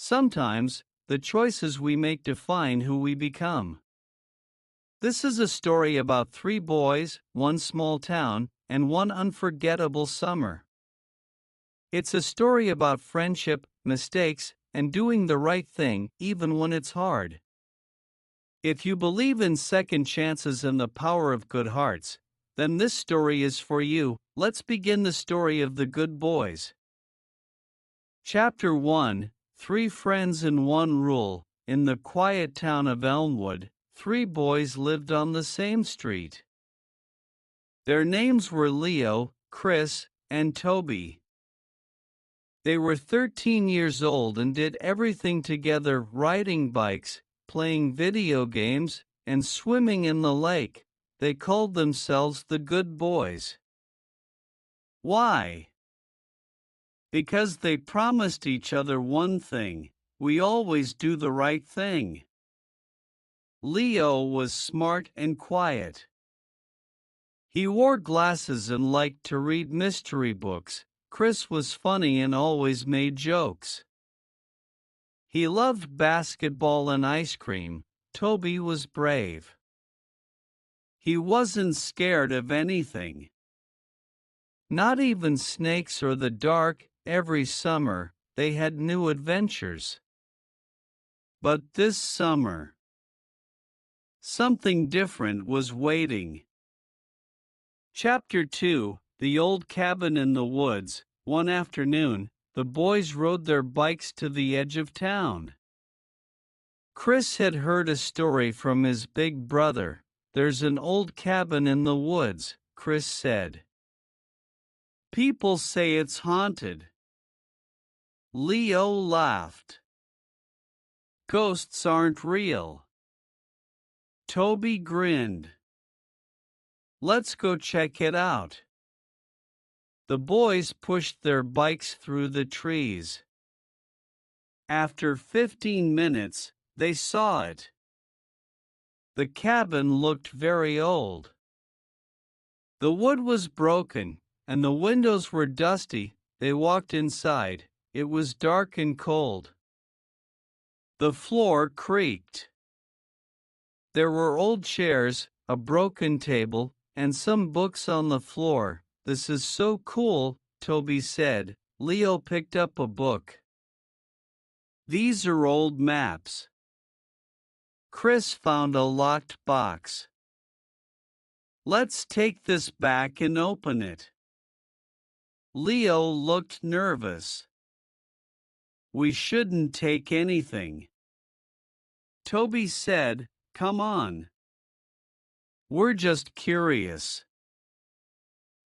Sometimes, the choices we make define who we become. This is a story about three boys, one small town, and one unforgettable summer. It's a story about friendship, mistakes, and doing the right thing, even when it's hard. If you believe in second chances and the power of good hearts, then this story is for you. Let's begin the story of the good boys. Chapter 1: Three Friends and One Rule. In the quiet town of Elmwood, three boys lived on the same street. Their names were Leo, Chris, and Toby. They were 13 years old and did everything together: riding bikes, playing video games, and swimming in the lake. They called themselves the Good Boys. Why? Because they promised each other one thing: we always do the right thing. Leo was smart and quiet. He wore glasses and liked to read mystery books. Chris was funny and always made jokes. He loved basketball and ice cream. Toby was brave. He wasn't scared of anything. Not even snakes or the dark. Every summer, they had new adventures. But this summer, something different was waiting. Chapter 2: The Old Cabin in the Woods. One afternoon, the boys rode their bikes to the edge of town. Chris had heard a story from his big brother. "There's an old cabin in the woods," Chris said. "People say it's haunted." Leo laughed. "Ghosts aren't real." Toby grinned. "Let's go check it out." The boys pushed their bikes through the trees. After 15 minutes, they saw it. The cabin looked very old. The wood was broken, and the windows were dusty. They walked inside. It was dark and cold. The floor creaked. There were old chairs, a broken table, and some books on the floor. "This is so cool," Toby said. Leo picked up a book. "These are old maps." Chris found a locked box. "Let's take this back and open it." Leo looked nervous. "We shouldn't take anything." Toby said, "Come on. We're just curious."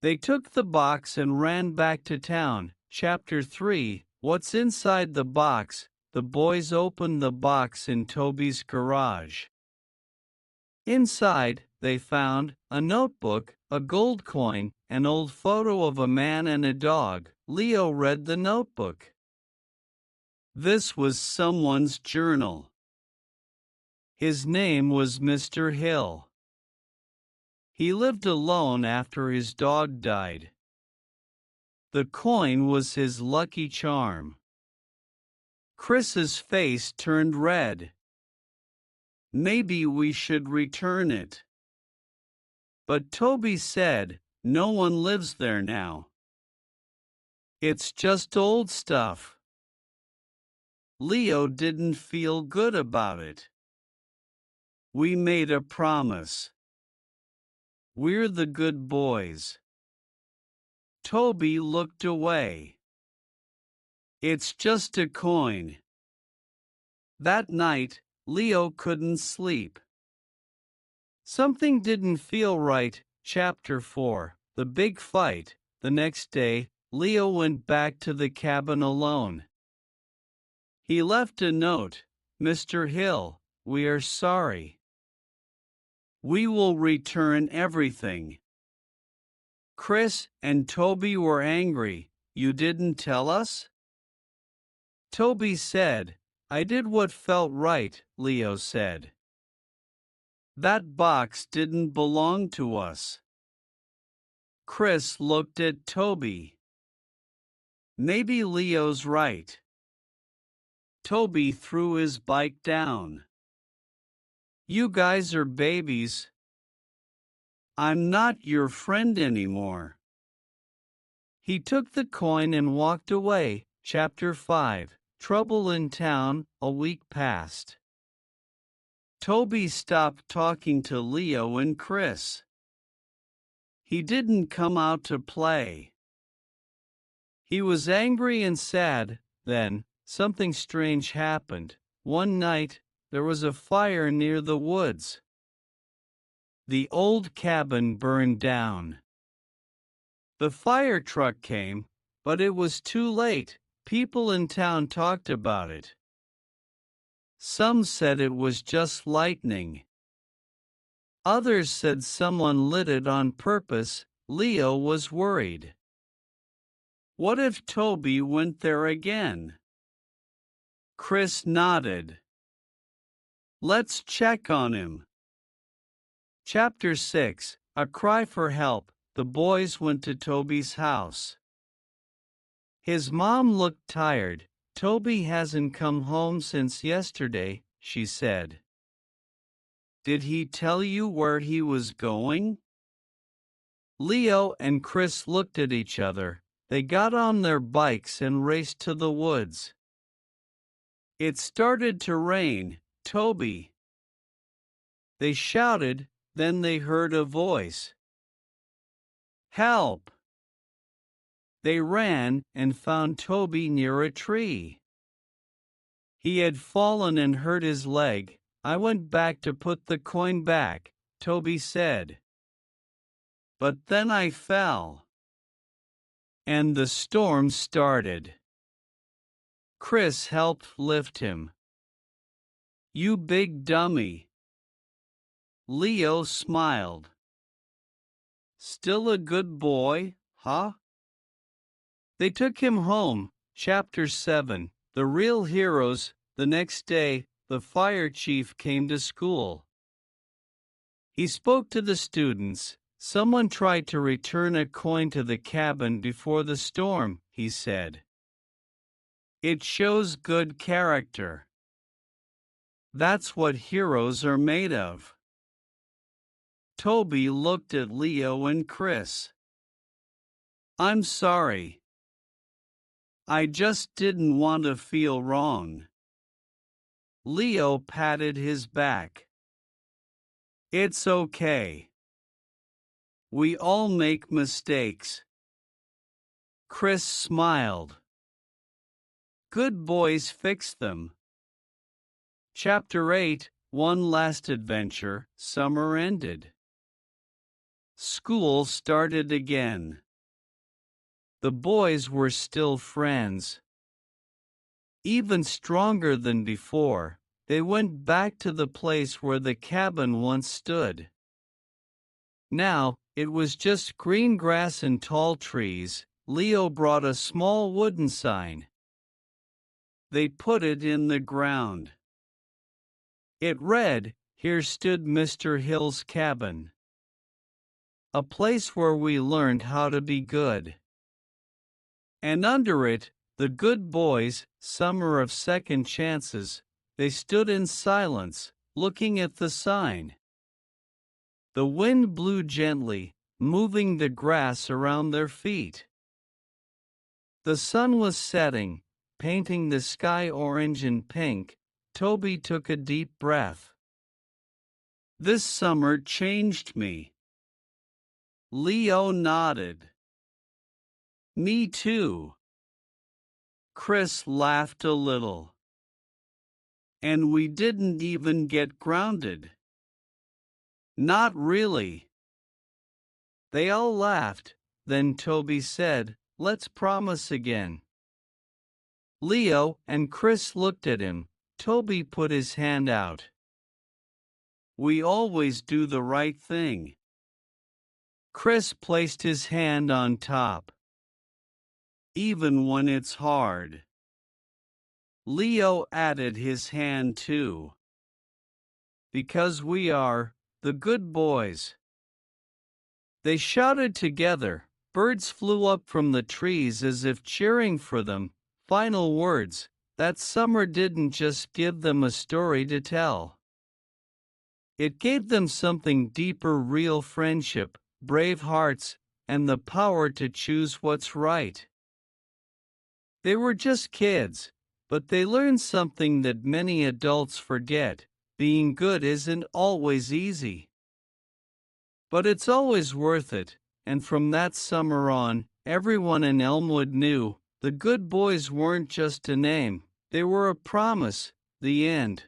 They took the box and ran back to town. Chapter 3: What's inside the box? The boys opened the box in Toby's garage. Inside, they found a notebook, a gold coin, an old photo of a man and a dog. Leo read the notebook. This was someone's journal. His name was Mr. Hill. He lived alone after his dog died. The coin was his lucky charm. Chris's face turned red. "Maybe we should return it." But Toby said, "No one lives there now. It's just old stuff." Leo didn't feel good about it. "We made a promise. We're the good boys." Toby looked away. "It's just a coin." That night, Leo couldn't sleep. Something didn't feel right. Chapter 4: The Big Fight. The next day, Leo went back to the cabin alone. He left a note. "Mr. Hill, we are sorry. We will return everything." Chris and Toby were angry. "You didn't tell us?" Toby said, "I did what felt right," Leo said. "That box didn't belong to us." Chris looked at Toby. Maybe Leo's right. Toby threw his bike down. You guys are babies. I'm not your friend anymore. He took the coin and walked away. Chapter 5. Trouble in Town. A week passed. Toby stopped talking to Leo and Chris. He didn't come out to play. He was angry and sad. Then, something strange happened. One night, there was a fire near the woods. The old cabin burned down. The fire truck came, but it was too late. People in town talked about it. Some said it was just lightning. Others said someone lit it on purpose. Leo was worried. What if Toby went there again? Chris nodded. Let's check on him. Chapter 6. A Cry for Help. The boys went to Toby's house. His mom looked tired. Toby hasn't come home since yesterday, she said. Did he tell you where he was going? Leo and Chris looked at each other. They got on their bikes and raced to the woods. It started to rain. Toby. They shouted, then they heard a voice. Help! They ran and found Toby near a tree. He had fallen and hurt his leg. I went back to put the coin back, Toby said. But then I fell. And the storm started. Chris helped lift him. You big dummy. Leo smiled. Still a good boy, huh? They took him home. Chapter 7. The Real Heroes. The next day, the fire chief came to school. He spoke to the students. Someone tried to return a coin to the cabin before the storm, he said. It shows good character. That's what heroes are made of. Toby looked at Leo and Chris. I'm sorry. I just didn't want to feel wrong. Leo patted his back. It's okay. We all make mistakes. Chris smiled. Good boys fix them. Chapter 8. One last adventure. Summer ended. School started again. The boys were still friends. Even stronger than before, they went back to the place where the cabin once stood. Now, it was just green grass and tall trees. Leo brought a small wooden sign. They put it in the ground. It read, Here stood Mr. Hill's cabin. A place where we learned how to be good. And under it, the good boys, summer of second chances, they stood in silence, looking at the sign. The wind blew gently, moving the grass around their feet. The sun was setting, painting the sky orange and pink. Toby took a deep breath. This summer changed me. Leo nodded. Me too. Chris laughed a little. And we didn't even get grounded. Not really. They all laughed. Then Toby said, Let's promise again. Leo and Chris looked at him. Toby put his hand out. We always do the right thing. Chris placed his hand on top. Even when it's hard. Leo added his hand too. Because we are the good boys. They shouted together. Birds flew up from the trees as if cheering for them. Final words. That summer didn't just give them a story to tell. It gave them something deeper: real friendship, brave hearts, and the power to choose what's right. They were just kids, but they learned something that many adults forget: being good isn't always easy. But it's always worth it, and from that summer on, everyone in Elmwood knew the good boys weren't just a name, they were a promise. The end.